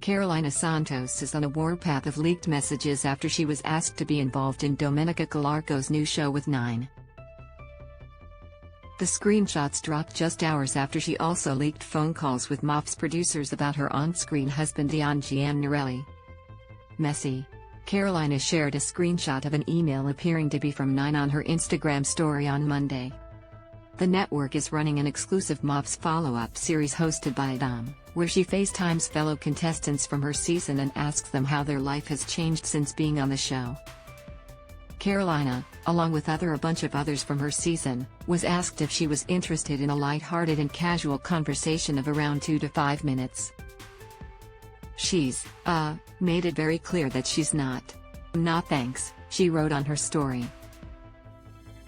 Carolina Santos is on a warpath of leaked messages after she was asked to be involved in Domenica Calarco's new show with 9. The screenshots dropped just hours after she also leaked phone calls with MAFS producers about her on-screen husband Dion Giannorelli. Messy. Carolina shared a screenshot of an email appearing to be from 9 on her Instagram story on Monday. The network is running an exclusive MAFS follow-up series hosted by Dom, where she FaceTimes fellow contestants from her season and asks them how their life has changed since being on the show. Carolina, along with a bunch of others from her season, was asked if she was interested in a light-hearted and casual conversation of around 2 to 5 minutes. She's, made it very clear that she's not. "Nah thanks," she wrote on her story.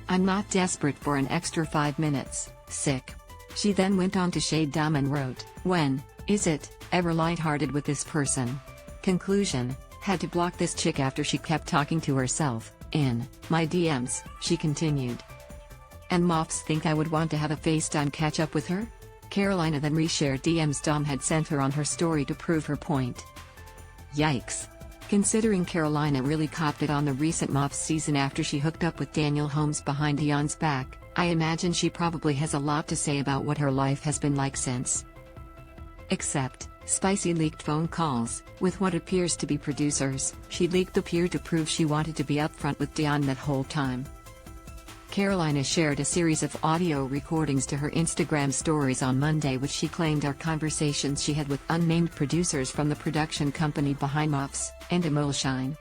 "I'm not desperate for an extra 5 minutes, sick." She then went on to shade Dom and wrote, "When is it ever lighthearted with this person? Conclusion, had to block this chick after she kept talking to herself, in my DMs," she continued. "And MAFS think I would want to have a FaceTime catch up with her?" Carolina then reshared DMs Dom had sent her on her story to prove her point. Yikes. Considering Carolina really copped it on the recent MAFS season after she hooked up with Daniel Holmes behind Dion's back, I imagine she probably has a lot to say about what her life has been like since. Except, spicy leaked phone calls, with what appears to be producers, she leaked appear to prove she wanted to be upfront with Dion that whole time. Carolina shared a series of audio recordings to her Instagram stories on Monday which she claimed are conversations she had with unnamed producers from the production company behind MAFS, and Emulsion.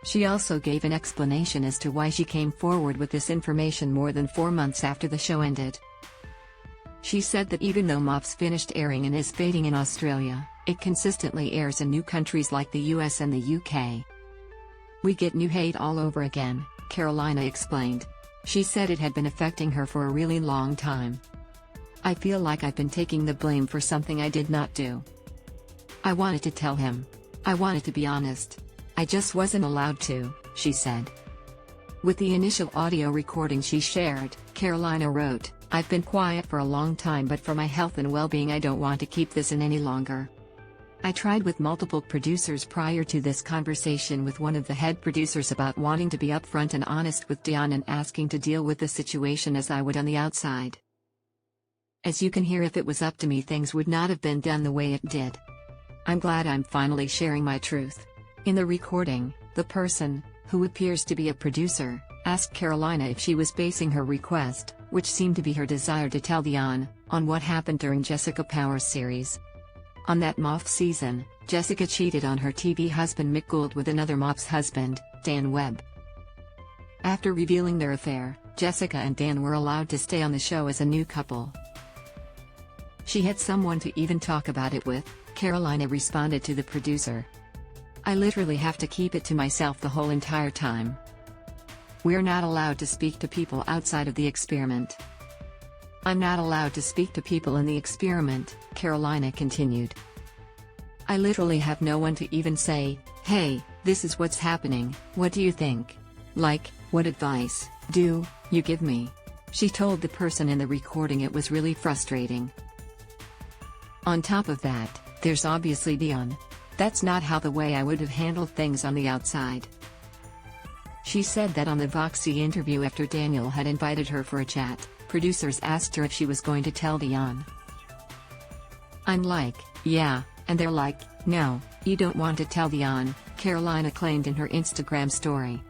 She also gave an explanation as to why she came forward with this information more than 4 months after the show ended. She said that even though MAFS finished airing and is fading in Australia, it consistently airs in new countries like the US and the UK. "We get new hate all over again," Carolina explained. She said it had been affecting her for a really long time. "I feel like I've been taking the blame for something I did not do. I wanted to tell him. I wanted to be honest. I just wasn't allowed to," she said. With the initial audio recording she shared, Carolina wrote, "I've been quiet for a long time, but for my health and well-being I don't want to keep this in any longer. I tried with multiple producers prior to this conversation with one of the head producers about wanting to be upfront and honest with Dion and asking to deal with the situation as I would on the outside. As you can hear, if it was up to me things would not have been done the way it did. I'm glad I'm finally sharing my truth." In the recording, the person, who appears to be a producer, asked Carolina if she was basing her request, which seemed to be her desire to tell Dion, on what happened during Jessica Power's series. On that MAFS season, Jessica cheated on her TV husband Mick Gould with another MAFS husband, Dan Webb. After revealing their affair, Jessica and Dan were allowed to stay on the show as a new couple. "She had someone to even talk about it with," Carolina responded to the producer. "I literally have to keep it to myself the whole entire time. We're not allowed to speak to people outside of the experiment. I'm not allowed to speak to people in the experiment," Carolina continued. "I literally have no one to even say, 'Hey, this is what's happening, what do you think? Like, what advice do you give me?'" She told the person in the recording it was really frustrating. "On top of that, there's obviously Dion. That's not how the way I would have handled things on the outside." She said that on the Voxy interview after Daniel had invited her for a chat, producers asked her if she was going to tell Dion. "I'm like, yeah, and they're like, no, you don't want to tell Dion," Carolina claimed in her Instagram story.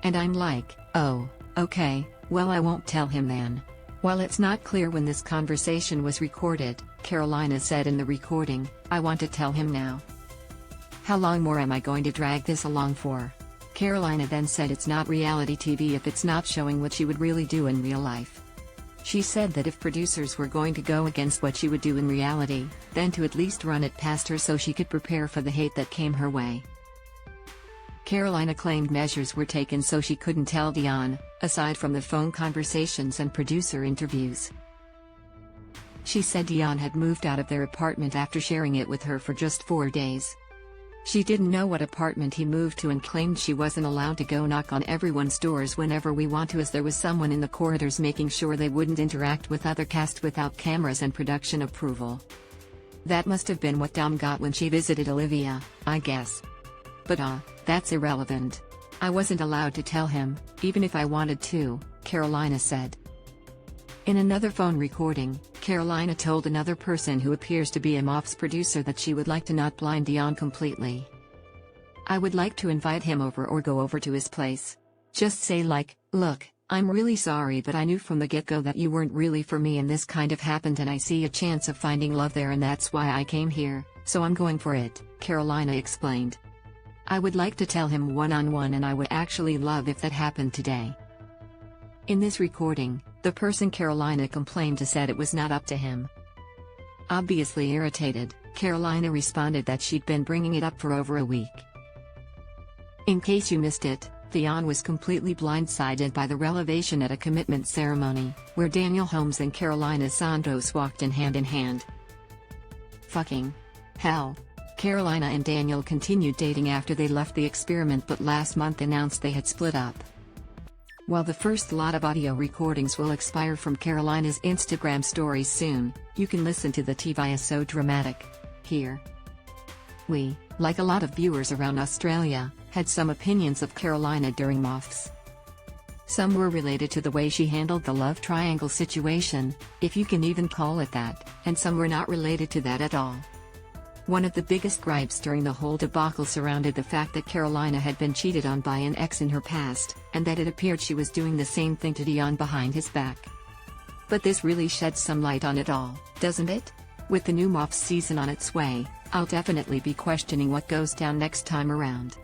"And I'm like, oh, okay, well I won't tell him then." While it's not clear when this conversation was recorded, Carolina said in the recording, "I want to tell him now. How long more am I going to drag this along for?" Carolina then said it's not reality TV if it's not showing what she would really do in real life. She said that if producers were going to go against what she would do in reality, then to at least run it past her so she could prepare for the hate that came her way. Carolina claimed measures were taken so she couldn't tell Dion, aside from the phone conversations and producer interviews. She said Dion had moved out of their apartment after sharing it with her for just 4 days. She didn't know what apartment he moved to and claimed she wasn't allowed to go knock on everyone's doors whenever we want to, as there was someone in the corridors making sure they wouldn't interact with other cast without cameras and production approval. That must have been what Dom got when she visited Olivia, I guess. But that's irrelevant. I wasn't allowed to tell him, even if I wanted to, Carolina said. In another phone recording, Carolina told another person who appears to be a MAFS producer that she would like to not blind Dion completely. I would like to invite him over or go over to his place. Just say like, look, I'm really sorry but I knew from the get-go that you weren't really for me and this kind of happened and I see a chance of finding love there and that's why I came here, so I'm going for it, Carolina explained. I would like to tell him one-on-one and I would actually love if that happened today. In this recording, the person Carolina complained to said it was not up to him. Obviously irritated, Carolina responded that she'd been bringing it up for over a week. In case you missed it, Dion was completely blindsided by the revelation at a commitment ceremony, where Daniel Holmes and Carolina Santos walked in hand. Fucking hell. Carolina and Daniel continued dating after they left the experiment but last month announced they had split up. While the first lot of audio recordings will expire from Carolina's Instagram stories soon, you can listen to the TVIA So Dramatic here. We, like a lot of viewers around Australia, had some opinions of Carolina during MAFS. Some were related to the way she handled the love triangle situation, if you can even call it that, and some were not related to that at all. One of the biggest gripes during the whole debacle surrounded the fact that Carolina had been cheated on by an ex in her past, and that it appeared she was doing the same thing to Dion behind his back. But this really sheds some light on it all, doesn't it? With the new MAFS season on its way, I'll definitely be questioning what goes down next time around.